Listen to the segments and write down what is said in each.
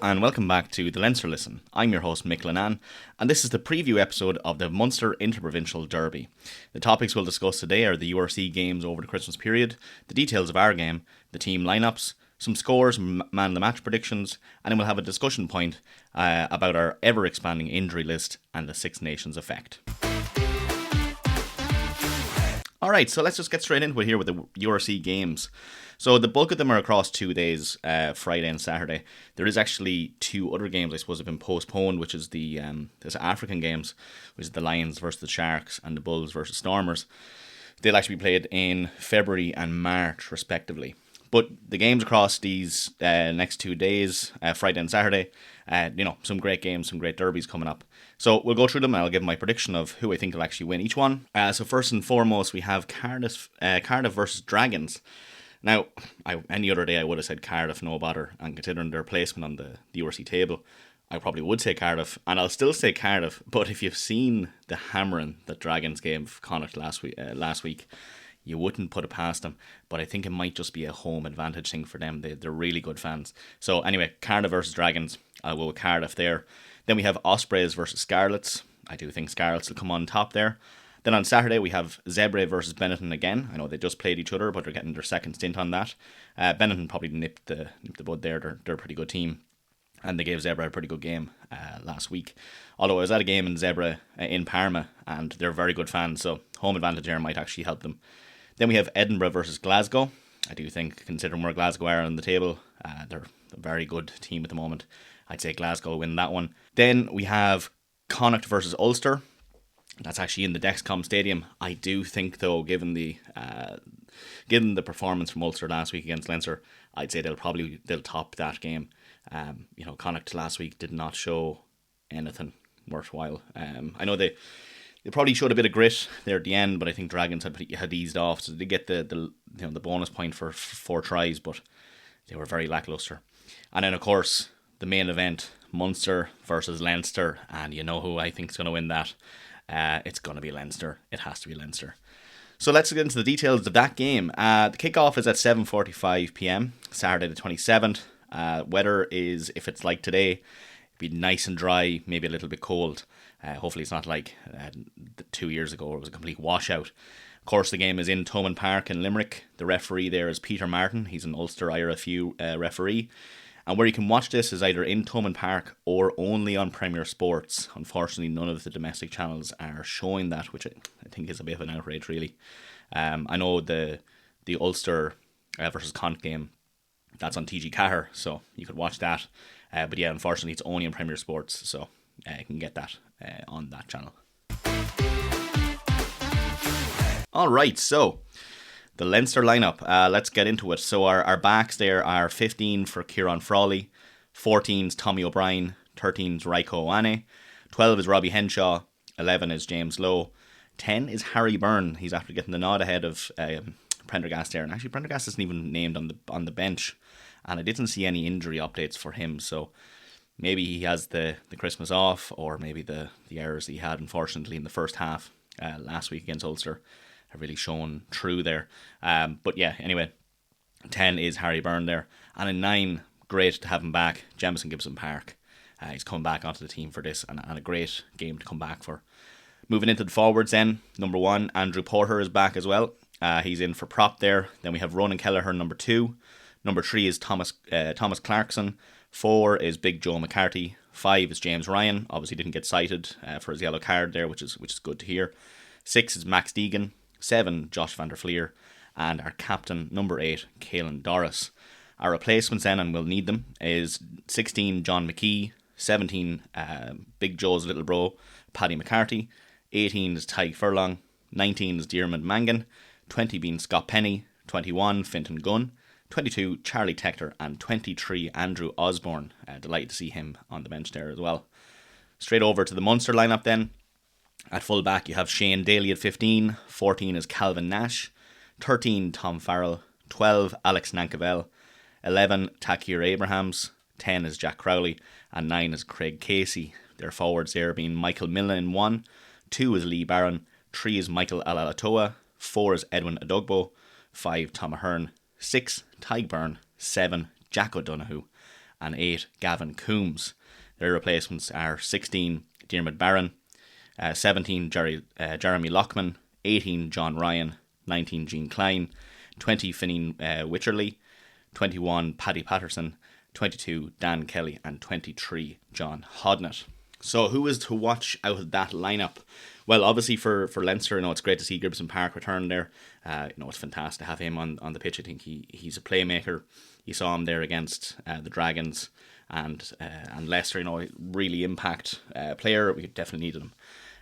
and welcome back to the Leinster Listen. I'm your host Mick Lennon, and this is the preview episode of the Munster interprovincial derby. The topics we'll discuss today are the URC games over the Christmas period, the details of our game, the team lineups, some scores, man the match predictions, and then we'll have a discussion point about our ever-expanding injury list and the Six Nations effect. Alright, so let's just get straight into it here with the URC games. So the bulk of them are across 2 days, Friday and Saturday. There is actually 2 other games I suppose have been postponed, which is the African games, which is the Lions versus the Sharks and the Bulls versus Stormers. They'll actually be played in February and March respectively. But the games across these next 2 days, Friday and Saturday, some great games, some great derbies coming up. So we'll go through them and I'll give my prediction of who I think will actually win each one. So first and foremost, we have Cardiff versus Dragons. Now, any other day I would have said Cardiff, no bother, and considering their placement on the URC table, I probably would say Cardiff, and I'll still say Cardiff, but if you've seen the hammering that Dragons gave Connacht last week, you wouldn't put it past them, but I think it might just be a home advantage thing for them. They're really good fans. So anyway, Cardiff versus Dragons, I'll go with Cardiff there. Then we have Ospreys versus Scarlets. I do think Scarlets will come on top there. Then on Saturday we have Zebre versus Benetton again. I know they just played each other, but they're getting their second stint on that. Benetton probably nipped the bud there. They're a pretty good team, and they gave Zebre a pretty good game last week. Although I was at a game in Zebre in Parma, and they're very good fans, so home advantage there might actually help them. Then we have Edinburgh versus Glasgow. I do think, considering where Glasgow are on the table, they're a very good team at the moment. I'd say Glasgow win that one. Then we have Connacht versus Ulster. That's actually in the Dexcom Stadium. I do think, though, given the performance from Ulster last week against Leinster, I'd say they'll top that game. Connacht last week did not show anything worthwhile. I know they probably showed a bit of grit there at the end, but I think Dragons had eased off, so they get the bonus point for 4 tries, but they were very lacklustre. And then of course the main event, Munster versus Leinster, and you know who I think is going to win that. It's going to be Leinster. It has to be Leinster. So let's get into the details of that game. The kickoff is at 7:45 p.m, Saturday the 27th. Weather is, if it's like today, be nice and dry, maybe a little bit cold. Hopefully it's not like 2 years ago where it was a complete washout. Of course, the game is in Thomond Park in Limerick. The referee there is Peter Martin. He's an Ulster IRFU referee. And where you can watch this is either in Thomond Park or only on Premier Sports. Unfortunately, none of the domestic channels are showing that, which I think is a bit of an outrage, really. I know the Ulster versus Connacht game, that's on TG Cahir, so you could watch that. But yeah, unfortunately, it's only on Premier Sports, so you can get that on that channel. Alright, so the Leinster lineup, let's get into it. So our backs there are 15 for Kieran Frawley, 14's Tommy O'Brien, 13's Raiko Oane, 12 is Robbie Henshaw, 11 is James Lowe, 10 is Harry Byrne. He's after getting the nod ahead of Prendergast there, and actually Prendergast isn't even named on the bench, and I didn't see any injury updates for him, so maybe he has the Christmas off, or maybe the errors he had unfortunately in the first half last week against Ulster have really shown true there. But yeah, anyway, 10 is Harry Byrne there. And in 9, great to have him back, Jamison Gibson-Park. He's coming back onto the team for this, and a great game to come back for. Moving into the forwards then, number 1, Andrew Porter is back as well. He's in for prop there. Then we have Ronan Kelleher, number 2. Number 3 is Thomas Clarkson. 4 is Big Joe McCarthy. 5 is James Ryan. Obviously didn't get cited for his yellow card there, which is good to hear. 6 is Max Deegan. 7, Josh van der Fleer, and our captain, number 8, Caelan Doris. Our replacements then, and we'll need them, is 16, John McKee, 17, Big Joe's little bro, Paddy McCarthy, 18 is Tyke Furlong, 19 is Diarmuid Mangan, 20 being Scott Penny, 21, Fintan Gunn, 22, Charlie Tector, and 23, Andrew Osborne. Delighted to see him on the bench there as well. Straight over to the Munster lineup then. At full back, you have Shane Daly at 15, 14 is Calvin Nash, 13 Tom Farrell, 12 Alex Nankervell, 11 Takir Abrahams, 10 is Jack Crowley, and 9 is Craig Casey. Their forwards there being Michael Milne in 1, 2 is Lee Barron, 3 is Michael Alalatoa, 4 is Edwin Adogbo, 5 Tom Ahern, 6 Tyg Byrne, 7 Jack O'Donoghue, and 8 Gavin Coombs. Their replacements are 16 Diarmuid Barron, 17 Jeremy Lockman, 18 John Ryan, 19 Jean Klein, 20 Fineen Wycherley, 21 Paddy Patterson, 22 Dan Kelly, and 23 John Hodnett. So who is to watch out of that lineup? Well, obviously for Leinster, it's great to see Gibson Park return there. It's fantastic to have him on the pitch. I think he's a playmaker. You saw him there against the Dragons and Leicester. Really impact player. We definitely needed him.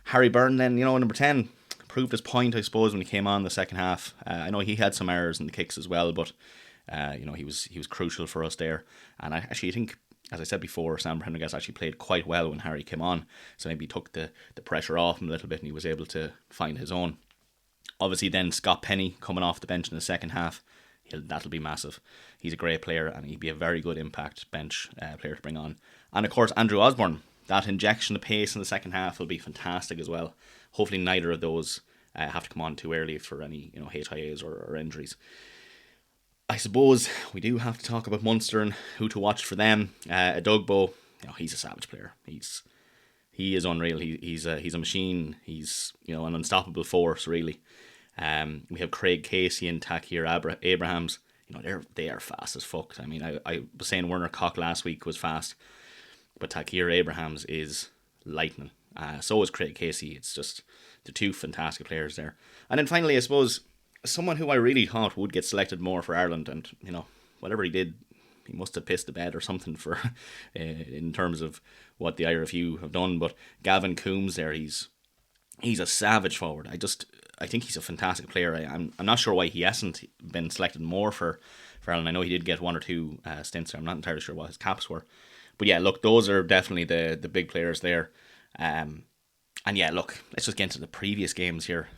Harry Byrne then, number 10, proved his point, I suppose, when he came on the second half. I know he had some errors in the kicks as well, but he was crucial for us there. And I actually think, as I said before, Sam Prendergast actually played quite well when Harry came on, so maybe he took the pressure off him a little bit and he was able to find his own. Obviously then Scott Penny coming off the bench in the second half, that'll be massive. He's a great player and he'd be a very good impact bench player to bring on. And of course Andrew Osborne, that injection of pace in the second half will be fantastic as well. Hopefully neither of those have to come on too early for any HIAs or injuries. I suppose we do have to talk about Munster and who to watch for them. Adogbo, he's a savage player. He is unreal. He's a machine. He's an unstoppable force really. We have Craig Casey and Takir Abrahams. They are fast as fuck. I mean, I was saying Werner Koch last week was fast, but Takir Abrahams is lightning. So is Craig Casey. It's just the two fantastic players there. And then finally, I suppose, someone who I really thought would get selected more for Ireland, and whatever he did, he must have pissed the bed or something for in terms of what the IRFU have done. But Gavin Coombs there, he's a savage forward. I think he's a fantastic player. I'm not sure why he hasn't been selected more for Ireland. I know he did get one or two stints there. I'm not entirely sure what his caps were, but yeah, look, those are definitely the big players there. And yeah, look, let's just get into the previous games here.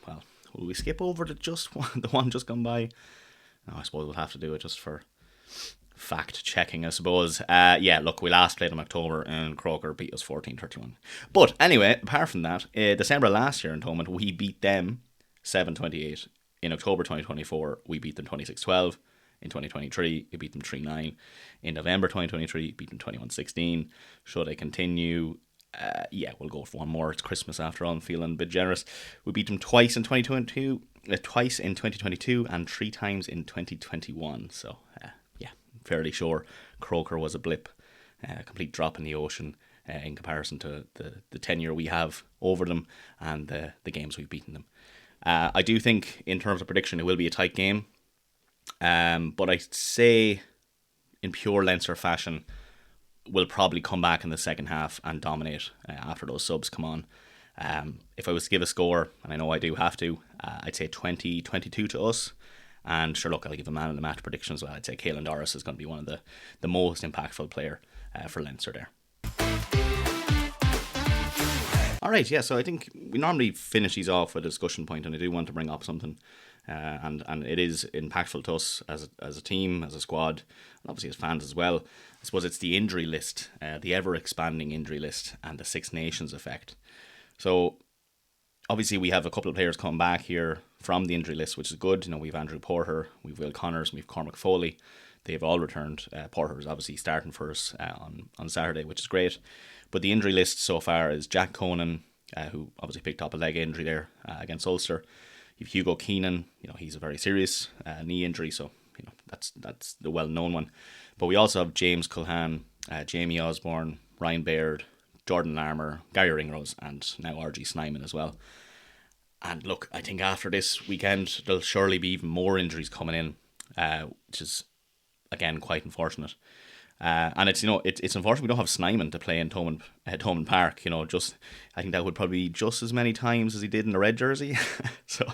Well, will we skip over to just the one just gone by? No, I suppose we'll have to do it just for fact checking, I suppose. Yeah, look, we last played in October and Croker beat us 14-31. But anyway, apart from that, December last year in Thomond, we beat them 7-28. In October 2024, we beat them 26-12. In 2023, we beat them 3-9. In November 2023, we beat them 21-16. Should I continue? Yeah, we'll go for one more. It's Christmas after all. I'm feeling a bit generous. We beat them twice in 2022, and 3 times in 2021. So, yeah, fairly sure Croker was a blip, a complete drop in the ocean in comparison to the tenure we have over them and the games we've beaten them. I do think, in terms of prediction, it will be a tight game. But I'd say, in pure Leinster fashion, will probably come back in the second half and dominate after those subs come on. If I was to give a score, and I know I do have to, I'd say 20-22 to us. And sure, look, I'll give a man in the match prediction as well. I'd say Caelan Doris is going to be one of the most impactful player for Leinster there. Alright, yeah, so I think we normally finish these off with a discussion point, and I do want to bring up something, and it is impactful to us as a team, as a squad, and obviously as fans as well. I suppose it's the injury list, the ever-expanding injury list, and the Six Nations effect. So, obviously we have a couple of players come back here from the injury list, which is good. We've Andrew Porter, we've Will Connors, we've Cormac Foley. They've all returned. Porter is obviously starting for us on Saturday, which is great. But the injury list so far is Jack Conan, who obviously picked up a leg injury there against Ulster. You've Hugo Keenan, he's a very serious knee injury, so that's the well-known one. But we also have James Culhan, Jamie Osborne, Ryan Baird, Jordan Larmour, Gary Ringrose, and now RG Snyman as well. And look, I think after this weekend, there'll surely be even more injuries coming in, which is, again, quite unfortunate. And it's it's unfortunate we don't have Snyman to play in Thomond Park. I think that would probably be just as many times as he did in the red jersey. So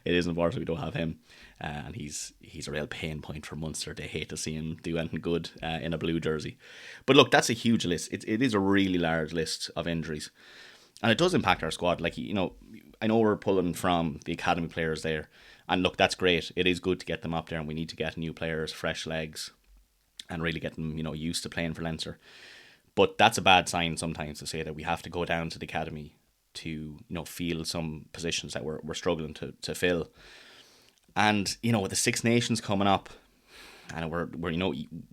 it is unfortunate we don't have him. And he's a real pain point for Munster. They hate to see him do anything good in a blue jersey. But look, that's a huge list. It is a really large list of injuries, and it does impact our squad. I know we're pulling from the academy players there, and look, that's great. It is good to get them up there, and we need to get new players, fresh legs, and really get them, used to playing for Leinster. But that's a bad sign sometimes to say that we have to go down to the academy to, fill some positions that we're struggling to fill. And, with the Six Nations coming up, and we're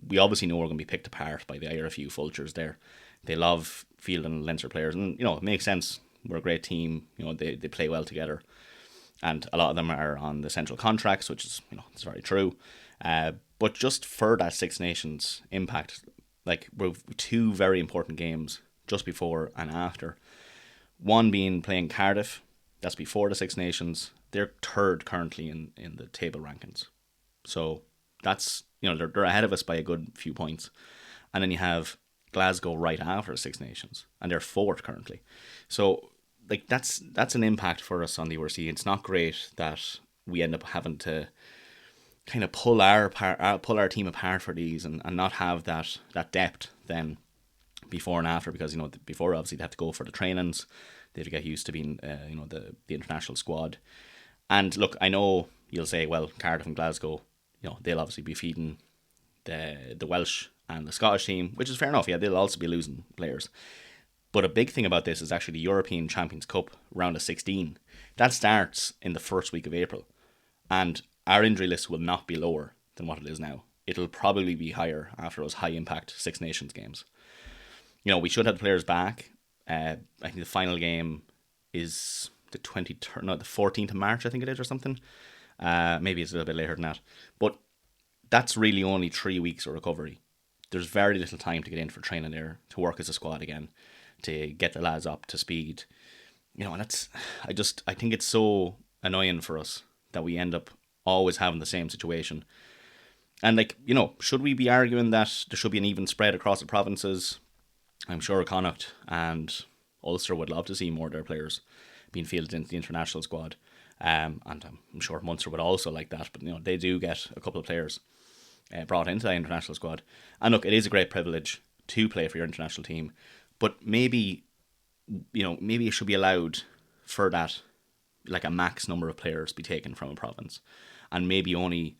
we obviously know we're going to be picked apart by the IRFU vultures there. They love fielding Leinster players, and it makes sense. We're a great team. They play well together, and a lot of them are on the central contracts, which is it's very true. But just for that Six Nations impact, like we've two very important games just before and after. One being playing Cardiff, that's before the Six Nations. They're third currently in the table rankings, so that's they're ahead of us by a good few points. And then you have Glasgow right after Six Nations, and they're fourth currently. So like that's an impact for us on the URC. It's not great that we end up having to kind of pull our team apart for these and not have that depth then before and after, because before obviously they have to go for the trainings, they have to get used to being the international squad. And look, I know you'll say, well, Cardiff and Glasgow, they'll obviously be feeding the Welsh and the Scottish team, which is fair enough. Yeah, they'll also be losing players. But a big thing about this is actually the European Champions Cup round of 16. That starts in the first week of April. And our injury list will not be lower than what it is now. It'll probably be higher after those high impact Six Nations games. We should have the players back. I think the final game is the 14th of March, I think it is, or something. Maybe it's a little bit later than that. But that's really only 3 weeks of recovery. There's very little time to get in for training there, to work as a squad again, to get the lads up to speed. And I think it's so annoying for us that we end up always having the same situation. And should we be arguing that there should be an even spread across the provinces? I'm sure Connacht and Ulster would love to see more of their players being fielded into the international squad. And I'm sure Munster would also like that, but they do get a couple of players brought into that international squad. And look, it is a great privilege to play for your international team, but maybe it should be allowed for that, like a max number of players be taken from a province, and maybe only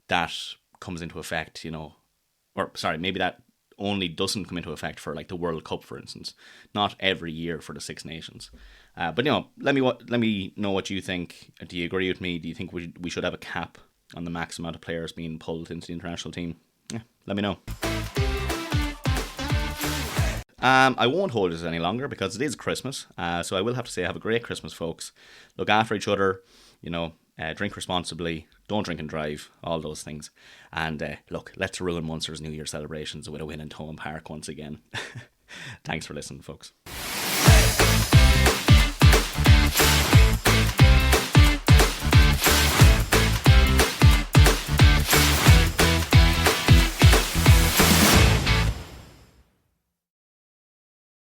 that comes into effect, maybe that only doesn't come into effect for like the World Cup, for instance, not every year for the Six Nations. But let me know what you think. Do you agree with me? Do you think we should have a cap on the max amount of players being pulled into the international team? Yeah, let me know. I won't hold this any longer because it is Christmas, so I will have to say have a great Christmas, folks. Look after each other, drink responsibly, don't drink and drive, all those things. And look, let's ruin Munster's New Year celebrations with a win in Thomond Park once again. Thanks for listening, folks.